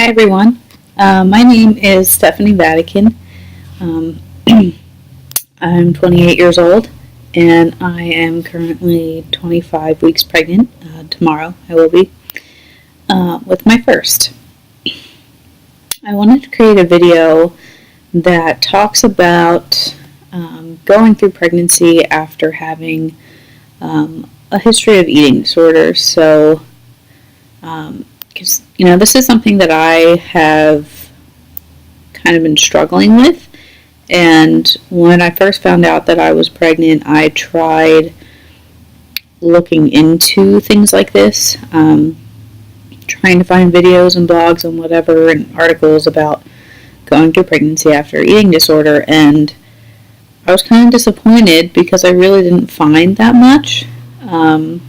Hi everyone. My name is Stephanie Vatican. Um, I'm 28 years old and I am currently 25 weeks pregnant. Tomorrow I will be with my first. I wanted to create a video that talks about going through pregnancy after having a history of eating disorders. So, because this is something that I have kind of been struggling with. And when I first found out that I was pregnant, I tried looking into things like this, trying to find videos and blogs and whatever and articles about going through pregnancy after eating disorder. And I was kind of disappointed because I really didn't find that much. And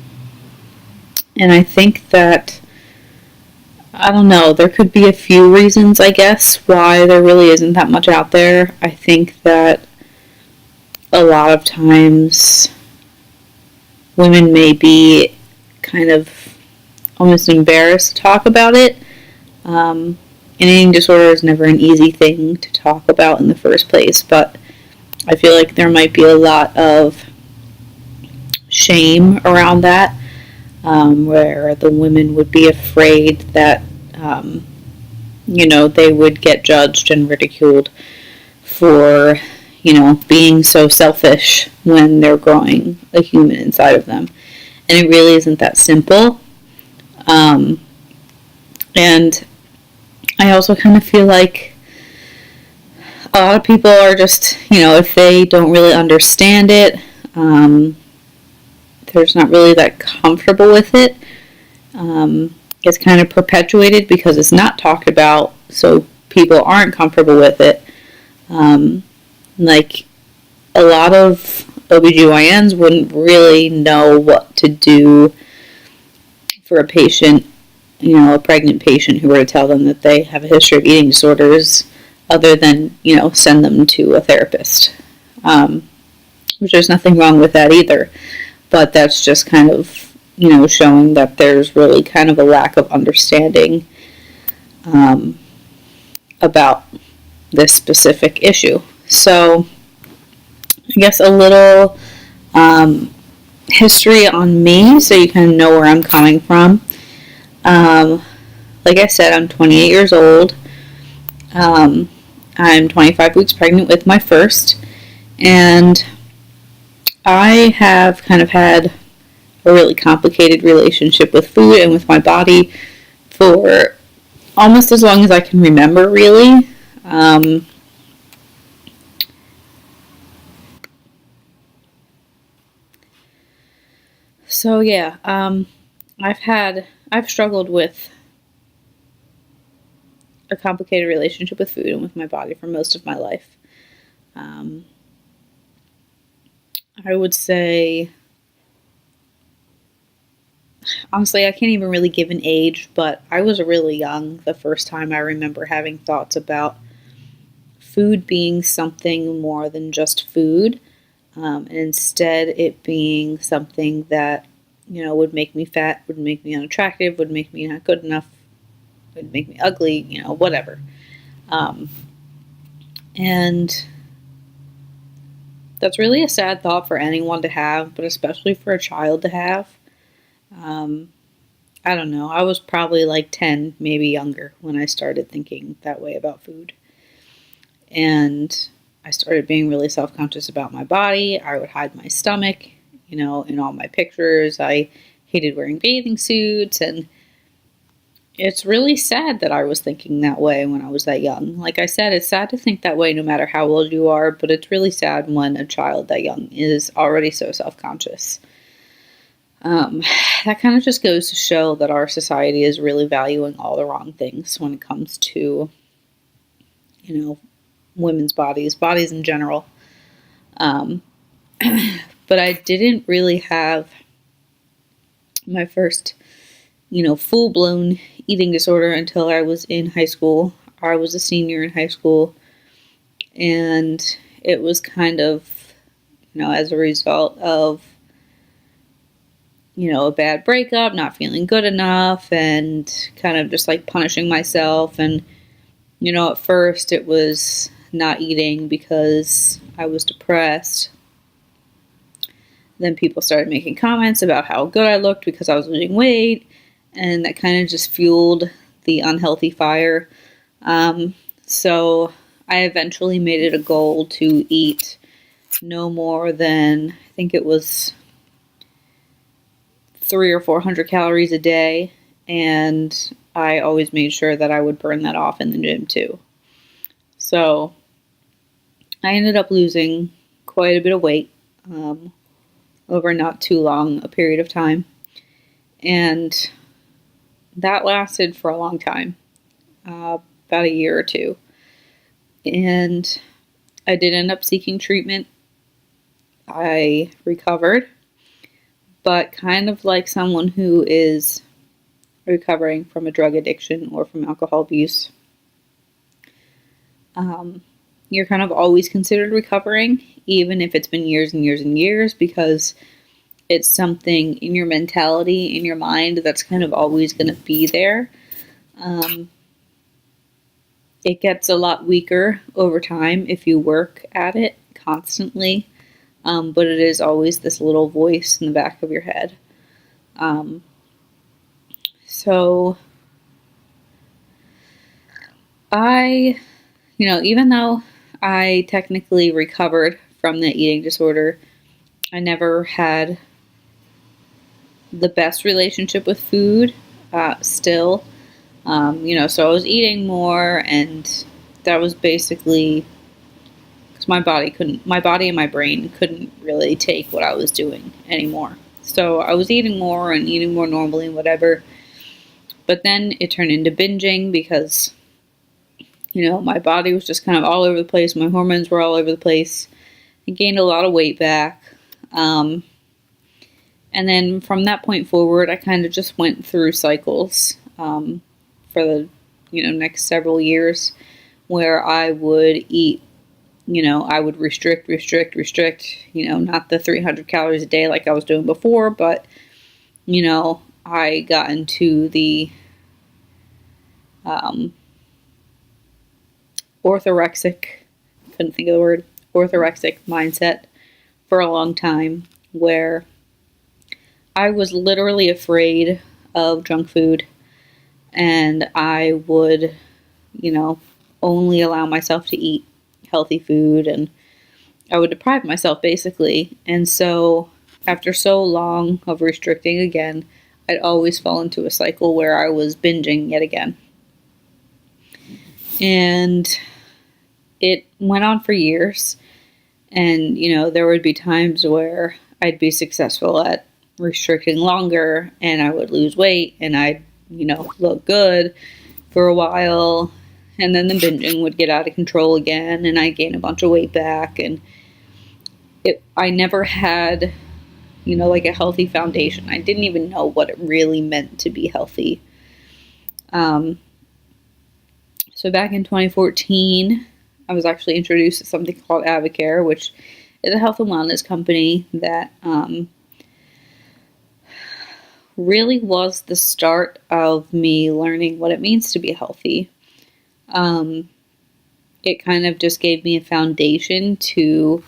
I think that, I don't know, there could be a few reasons, I guess, why there really isn't that much out there. I think that a lot of times women may be kind of almost embarrassed to talk about it. An eating disorder is never an easy thing to talk about in the first place, but I feel like there might be a lot of shame around that, where the women would be afraid that, they would get judged and ridiculed for, being so selfish when they're growing a human inside of them. And it really isn't that simple. And I also kind of feel like a lot of people are just, if they don't really understand it, they're just not really that comfortable with it. It's kind of perpetuated because it's not talked about, so people aren't comfortable with it. Like, a lot of OBGYNs wouldn't really know what to do for a patient, a pregnant patient who were to tell them that they have a history of eating disorders, other than, send them to a therapist. Which there's nothing wrong with that either. But that's just kind of, showing that there's really kind of a lack of understanding about this specific issue. So, I guess a little history on me so you kind of know where I'm coming from. Like I said, I'm 28 years old. I'm 25 weeks pregnant with my first, and I have kind of had a really complicated relationship with food and with my body for almost as long as I can remember, really. So yeah, I've struggled with a complicated relationship with food and with my body for most of my life. I would say, honestly, I can't even really give an age, but I was really young the first time I remember having thoughts about food being something more than just food, and instead it being something that, would make me fat, would make me unattractive, would make me not good enough, would make me ugly, whatever. And that's really a sad thought for anyone to have, but especially for a child to have. I don't know. I was probably like 10, maybe younger, when I started thinking that way about food. And I started being really self-conscious about my body. I would hide my stomach, in all my pictures. I hated wearing bathing suits, and it's really sad that I was thinking that way when I was that young. Like I said, it's sad to think that way no matter how old you are, but it's really sad when a child that young is already so self-conscious. That kind of just goes to show that our society is really valuing all the wrong things when it comes to, women's bodies in general. But I didn't really have my first, full-blown eating disorder until I was in high school. I was a senior in high school, and it was kind of, as a result of a bad breakup, not feeling good enough, and kind of just like punishing myself. And, at first it was not eating because I was depressed. Then people started making comments about how good I looked because I was losing weight, and that kind of just fueled the unhealthy fire. So I eventually made it a goal to eat no more than, I think it was 300 or 400 calories a day, and I always made sure that I would burn that off in the gym too. So I ended up losing quite a bit of weight over not too long a period of time, and that lasted for a long time, about a year or two. And I did end up seeking treatment. I recovered, but kind of like someone who is recovering from a drug addiction or from alcohol abuse, you're kind of always considered recovering, even if it's been years and years and years, because it's something in your mentality, in your mind, that's kind of always going to be there. It gets a lot weaker over time if you work at it constantly, but it is always this little voice in the back of your head. So I, even though I technically recovered from the eating disorder, I never had the best relationship with food still. So I was eating more, and that was basically because my body and my brain couldn't really take what I was doing anymore. So I was eating more and eating more normally and whatever. But then it turned into binging because, my body was just kind of all over the place. My hormones were all over the place. I gained a lot of weight back. And then from that point forward, I kind of just went through cycles for the, next several years where I would eat, I would restrict, not the 300 calories a day like I was doing before, but, I got into the orthorexic mindset for a long time, where I was literally afraid of junk food, and I would, only allow myself to eat healthy food, and I would deprive myself basically. And so after so long of restricting again, I'd always fall into a cycle where I was binging yet again. And it went on for years, and, there would be times where I'd be successful at restricting longer, and I would lose weight, and I'd, look good for a while, and then the binging would get out of control again, and I'd gain a bunch of weight back, and I never had, like a healthy foundation. I didn't even know what it really meant to be healthy. So back in 2014, I was actually introduced to something called Avocare, which is a health and wellness company that really was the start of me learning what it means to be healthy. It kind of just gave me a foundation to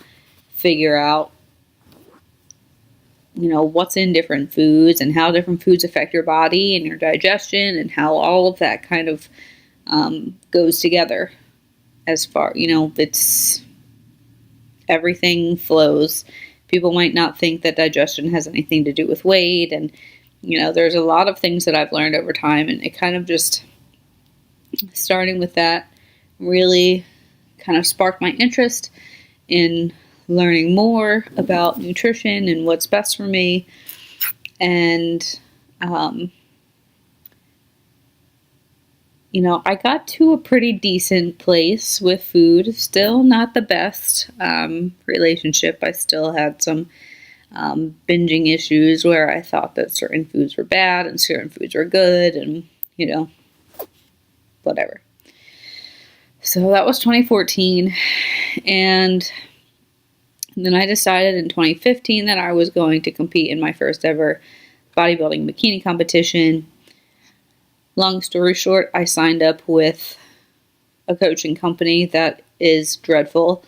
figure out, what's in different foods and how different foods affect your body and your digestion and how all of that kind of goes together. As far, it's everything flows. People might not think that digestion has anything to do with weight, and there's a lot of things that I've learned over time, and it kind of just, starting with that, really kind of sparked my interest in learning more about nutrition and what's best for me. And, I got to a pretty decent place with food. Still not the best relationship. I still had some binging issues where I thought that certain foods were bad and certain foods were good, and, whatever. So that was 2014, and then I decided in 2015 that I was going to compete in my first ever bodybuilding bikini competition. Long story short, I signed up with a coaching company that is dreadful.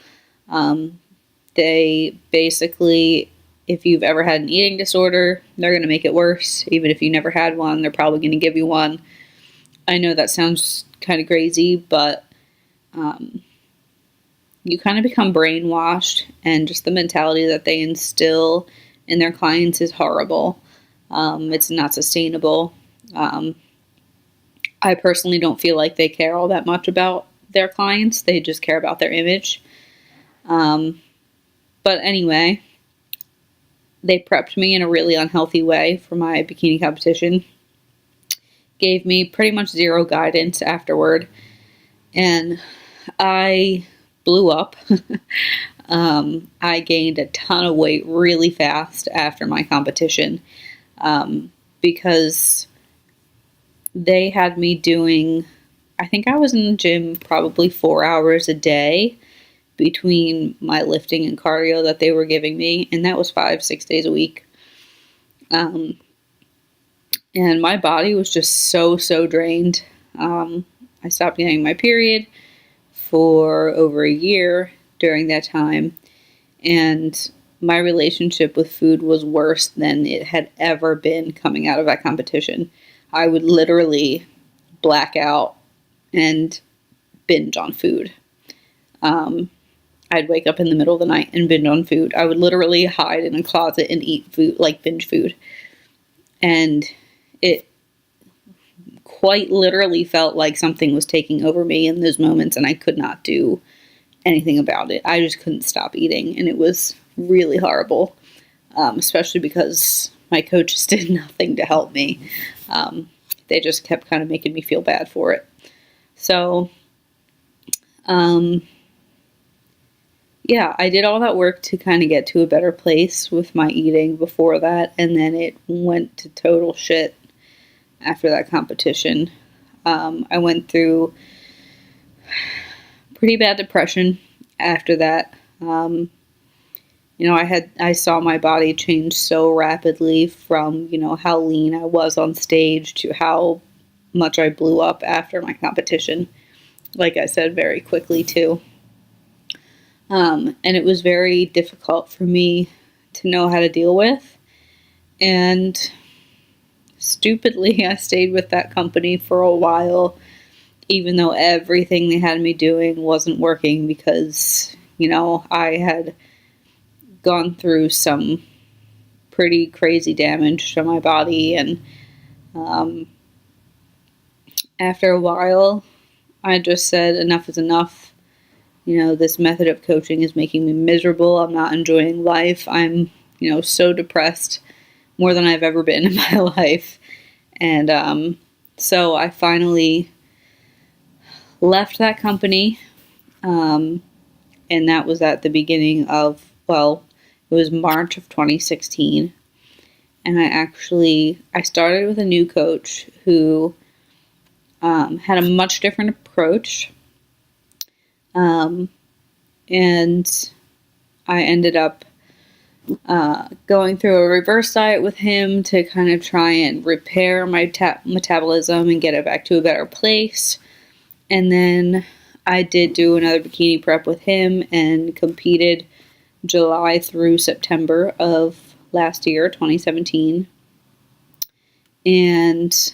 They basically, if you've ever had an eating disorder, they're going to make it worse. Even if you never had one, they're probably going to give you one. I know that sounds kind of crazy, but you kind of become brainwashed, and just the mentality that they instill in their clients is horrible. It's not sustainable. I personally don't feel like they care all that much about their clients. They just care about their image. But anyway, they prepped me in a really unhealthy way for my bikini competition. Gave me pretty much zero guidance afterward. And I blew up. I gained a ton of weight really fast after my competition. Because they had me doing, I think I was in the gym probably 4 hours a day between my lifting and cardio that they were giving me, and that was 5-6 days a week. And my body was just so drained. I stopped getting my period for over a year during that time, and my relationship with food was worse than it had ever been coming out of that competition. I would literally black out and binge on food. I'd wake up in the middle of the night and binge on food. I would literally hide in a closet and eat food, like binge food. And it quite literally felt like something was taking over me in those moments, and I could not do anything about it. I just couldn't stop eating, and it was really horrible, especially because my coaches did nothing to help me. They just kept kind of making me feel bad for it. So, yeah, I did all that work to kind of get to a better place with my eating before that, and then it went to total shit after that competition. I went through pretty bad depression after that. I saw my body change so rapidly from, how lean I was on stage to how much I blew up after my competition. Like I said, very quickly too. And it was very difficult for me to know how to deal with. And stupidly, I stayed with that company for a while, even though everything they had me doing wasn't working because, I had gone through some pretty crazy damage to my body. And after a while, I just said enough is enough. This method of coaching is making me miserable. I'm not enjoying life. I'm, so depressed, more than I've ever been in my life. And so I finally left that company. And that was at the beginning of, it was March of 2016. And I started with a new coach who had a much different approach. And I ended up going through a reverse diet with him to kind of try and repair my metabolism and get it back to a better place. And then I did do another bikini prep with him and competed July through September of last year, 2017. And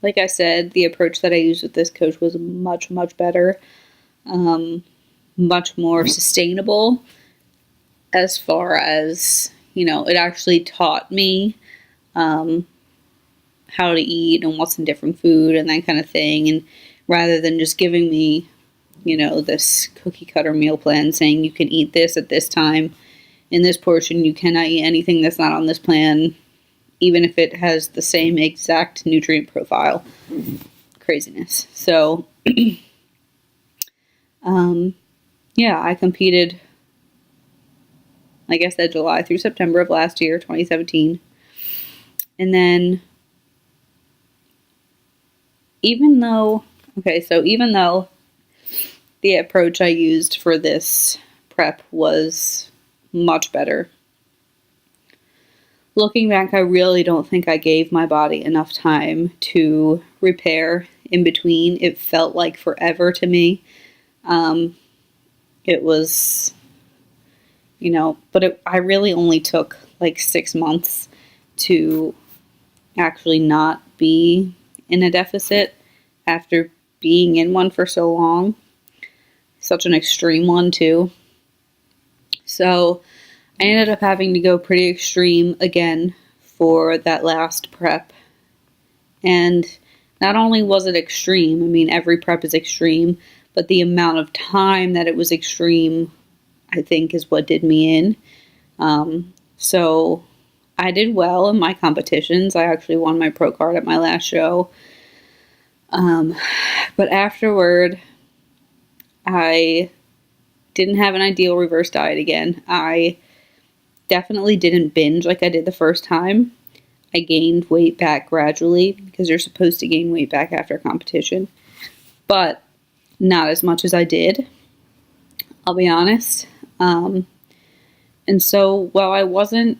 like I said, the approach that I used with this coach was much better. Much more sustainable as far as, it actually taught me how to eat and what's in different food and that kind of thing. And rather than just giving me, this cookie cutter meal plan saying you can eat this at this time in this portion, you cannot eat anything that's not on this plan, even if it has the same exact nutrient profile. Craziness. So, yeah, I competed, like I said, July through September of last year, 2017. And then, even though the approach I used for this prep was much better, looking back, I really don't think I gave my body enough time to repair in between. It felt like forever to me. It was, but I really only took like 6 months to actually not be in a deficit after being in one for so long. Such an extreme one, too. So I ended up having to go pretty extreme again for that last prep. And not only was it extreme, I mean, every prep is extreme, but the amount of time that it was extreme, I think, is what did me in. So I did well in my competitions. I actually won my pro card at my last show. But afterward, I didn't have an ideal reverse diet again. I definitely didn't binge like I did the first time. I gained weight back gradually because you're supposed to gain weight back after a competition, but not as much as I did, I'll be honest. And so while I wasn't,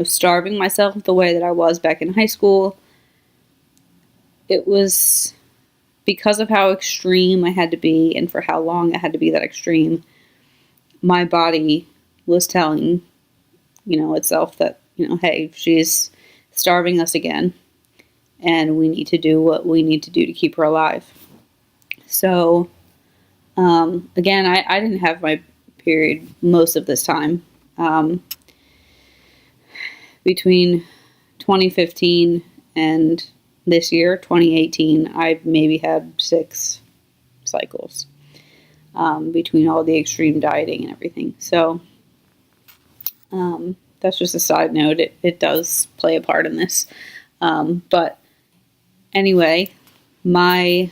starving myself the way that I was back in high school, it was because of how extreme I had to be and for how long I had to be that extreme. My body was telling, itself that, hey, she's starving us again, and we need to do what we need to do to keep her alive. So, again, I didn't have my period most of this time. Between 2015 and this year, 2018, I maybe had 6 cycles between all the extreme dieting and everything. So, that's just a side note. It does play a part in this. But anyway, for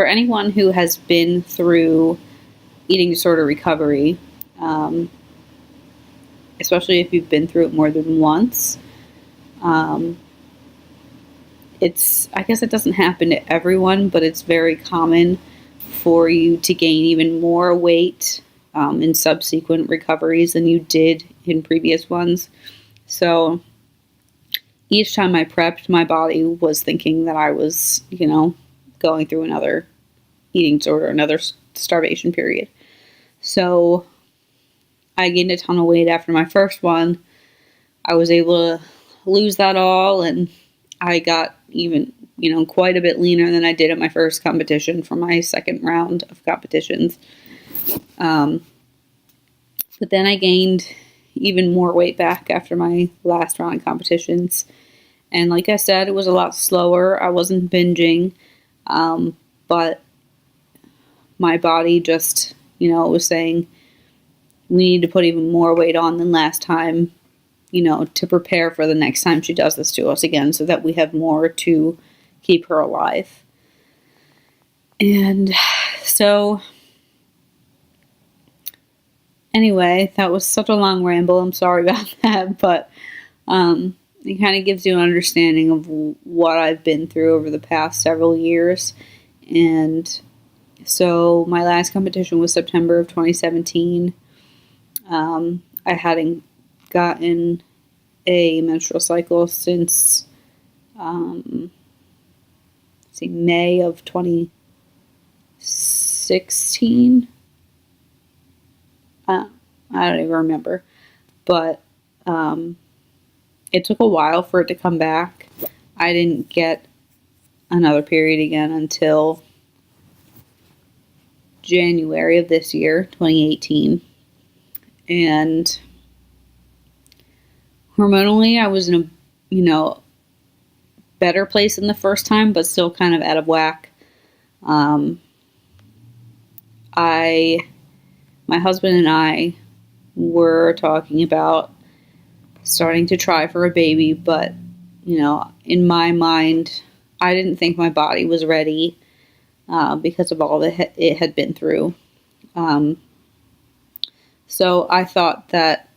anyone who has been through eating disorder recovery, especially if you've been through it more than once, I guess it doesn't happen to everyone, but it's very common for you to gain even more weight in subsequent recoveries than you did in previous ones. So each time I prepped, my body was thinking that I was, going through another eating disorder, another starvation period. So I gained a ton of weight after my first one. I was able to lose that all, and I got even, quite a bit leaner than I did at my first competition for my second round of competitions. But then I gained even more weight back after my last round of competitions. And like I said, it was a lot slower. I wasn't binging, but my body just, was saying, we need to put even more weight on than last time, to prepare for the next time she does this to us again, so that we have more to keep her alive. And so, anyway, that was such a long ramble. I'm sorry about that, but it kind of gives you an understanding of what I've been through over the past several years. And so my last competition was September of 2017. I hadn't gotten a menstrual cycle since May of 2016. I don't even remember, but it took a while for it to come back. I didn't get another period again until January of this year, 2018. And hormonally, I was in a, better place than the first time, but still kind of out of whack. My husband and I were talking about starting to try for a baby, but, in my mind, I didn't think my body was ready because of all that it had been through. So I thought that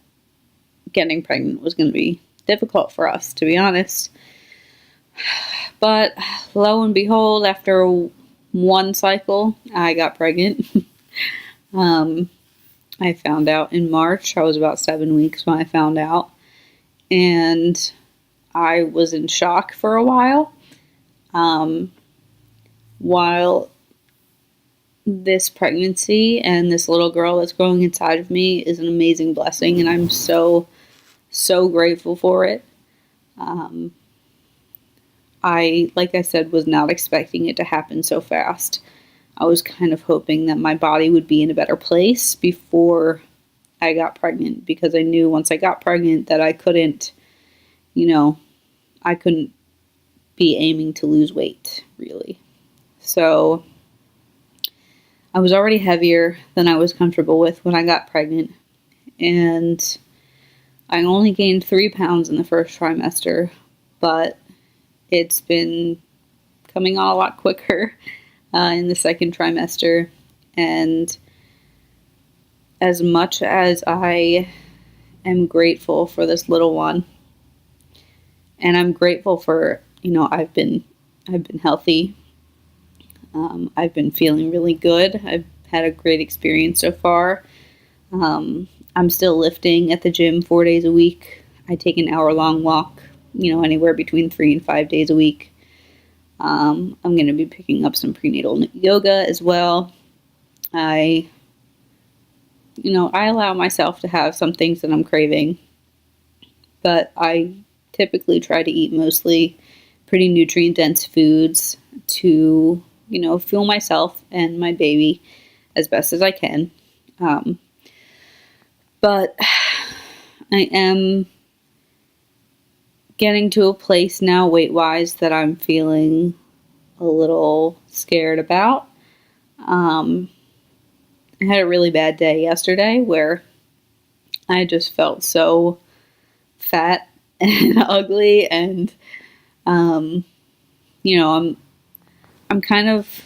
getting pregnant was going to be difficult for us, to be honest. But lo and behold, after one cycle, I got pregnant. I I found out in March. I was about 7 weeks when I found out. And I was in shock for a while. While this pregnancy and this little girl that's growing inside of me is an amazing blessing, and I'm so, so grateful for it. Like I said, was not expecting it to happen so fast. I was kind of hoping that my body would be in a better place before I got pregnant, because I knew once I got pregnant that I couldn't be aiming to lose weight, really. So I was already heavier than I was comfortable with when I got pregnant, and I only gained 3 pounds in the first trimester, but it's been coming on a lot quicker in the second trimester. And as much as I am grateful for this little one, and I'm grateful for, I've been healthy. I've been feeling really good. I've had a great experience so far. I'm still lifting at the gym 4 days a week. I take an hour-long walk, anywhere between 3 and 5 days a week. I'm going to be picking up some prenatal yoga as well. I allow myself to have some things that I'm craving, but I typically try to eat mostly pretty nutrient-dense foods to, fuel myself and my baby as best as I can. But I am getting to a place now, weight-wise, that I'm feeling a little scared about. I had a really bad day yesterday where I just felt so fat and ugly, and I'm kind of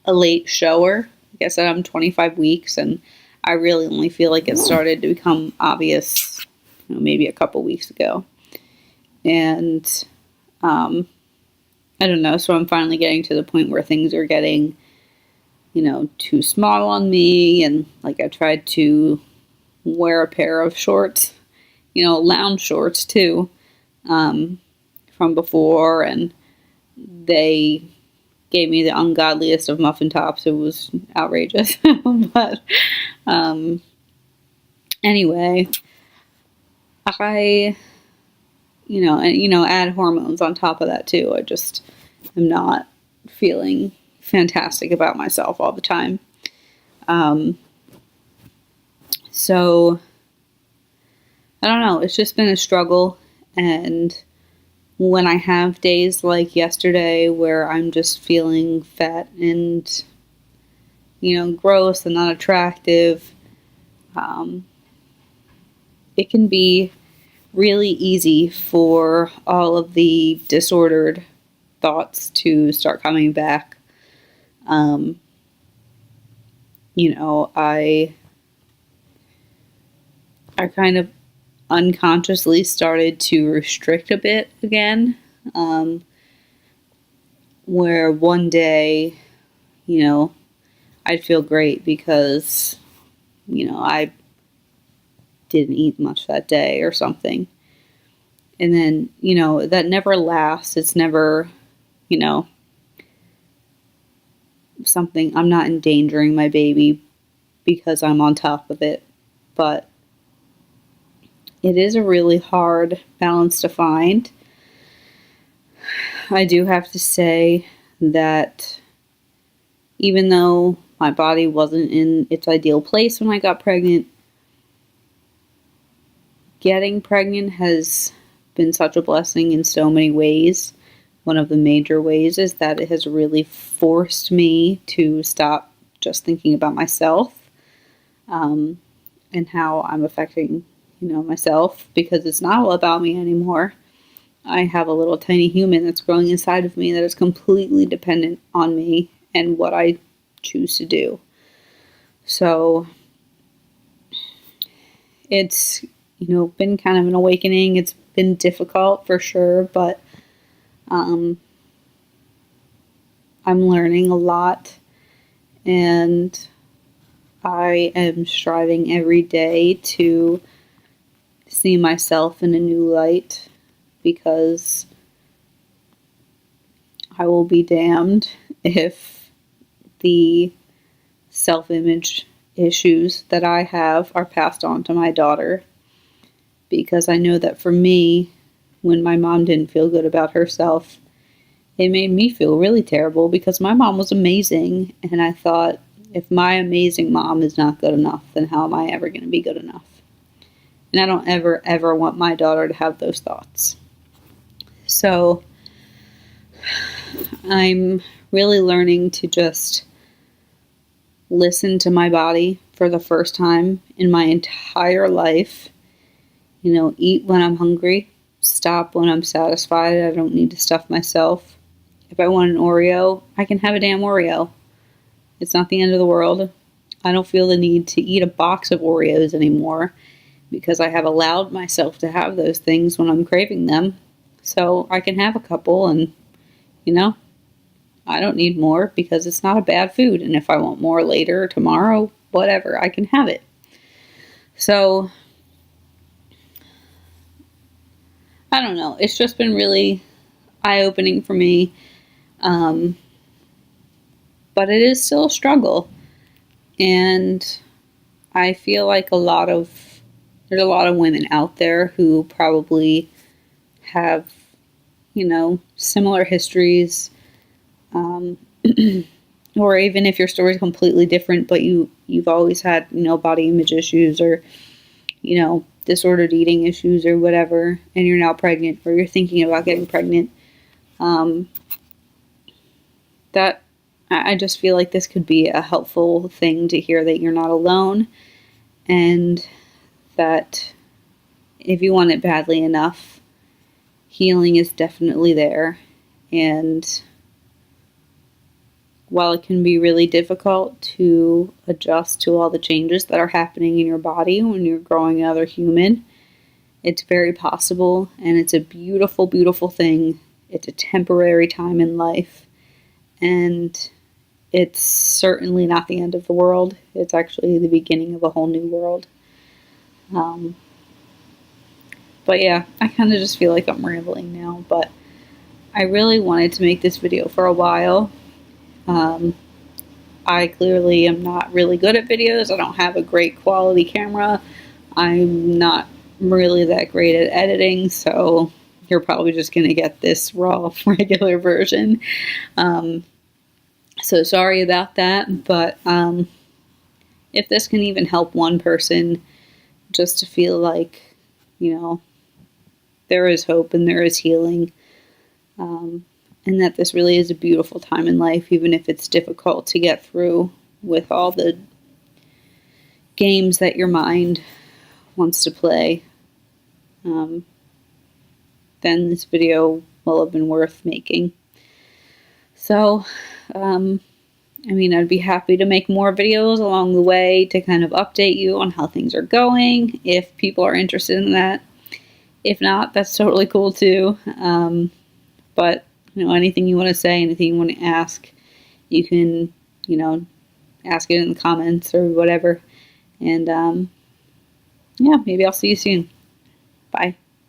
a late shower. Like I said, I'm 25 weeks, and I really only feel like it started to become obvious, maybe a couple weeks ago. And I don't know, so I'm finally getting to the point where things are getting, too small on me, and like I tried to wear a pair of shorts, lounge shorts too, from before, and they gave me the ungodliest of muffin tops. It was outrageous. But anyway, I add hormones on top of that too. I just am not feeling fantastic about myself all the time. So I don't know, it's just been a struggle. And when I have days like yesterday where I'm just feeling fat and, gross and not attractive, it can be really easy for all of the disordered thoughts to start coming back. I kind of unconsciously started to restrict a bit again, where one day, I'd feel great because, I didn't eat much that day or something. And then, that never lasts. It's never, something, I'm not endangering my baby because I'm on top of it. But it is a really hard balance to find. I do have to say that even though my body wasn't in its ideal place when I got pregnant, getting pregnant has been such a blessing in so many ways. One of the major ways is that it has really forced me to stop just thinking about myself, and how I'm affecting, myself, because it's not all about me anymore. I have a little tiny human that's growing inside of me that is completely dependent on me and what I choose to do. So it's, been kind of an awakening. It's been difficult for sure, but I'm learning a lot, and I am striving every day to see myself in a new light, because I will be damned if the self-image issues that I have are passed on to my daughter. Because I know that for me, when my mom didn't feel good about herself, it made me feel really terrible, because my mom was amazing, and I thought, if my amazing mom is not good enough, then how am I ever going to be good enough? And I don't ever want my daughter to have those thoughts. So I'm really learning to just listen to my body for the first time in my entire life. You know, eat when I'm hungry, stop when I'm satisfied. I don't need to stuff myself. If I want an Oreo, I can have a damn Oreo. It's not the end of the world. I don't feel the need to eat a box of Oreos anymore, because I have allowed myself to have those things when I'm craving them. So I can have a couple, and, you know, I don't need more, because it's not a bad food. And if I want more later, tomorrow, whatever, I can have it. So, I don't know. It's just been really eye-opening for me. But it is still a struggle. And I feel like there's a lot of women out there who probably have, you know, similar histories, or even if your story is completely different, but you've always had, you know, body image issues, or, you know, disordered eating issues or whatever, and you're now pregnant, or you're thinking about getting pregnant. That I just feel like this could be a helpful thing to hear, that you're not alone, and that if you want it badly enough, healing is definitely there. And while it can be really difficult to adjust to all the changes that are happening in your body when you're growing another human, it's very possible, and it's a beautiful, beautiful thing. It's a temporary time in life, and it's certainly not the end of the world. It's actually the beginning of a whole new world. But yeah, I kind of just feel like I'm rambling now, but I really wanted to make this video for a while. I clearly am not really good at videos. I don't have a great quality camera. I'm not really that great at editing, so you're probably just going to get this raw, regular version. So sorry about that, but if this can even help one person just to feel like, you know, there is hope and there is healing, and that this really is a beautiful time in life, even if it's difficult to get through with all the games that your mind wants to play, then this video will have been worth making. So, I mean, I'd be happy to make more videos along the way to kind of update you on how things are going, if people are interested in that. If not, that's totally cool too. But, you know, anything you want to say, anything you want to ask, you can, you know, ask it in the comments or whatever. And, yeah, maybe I'll see you soon. Bye.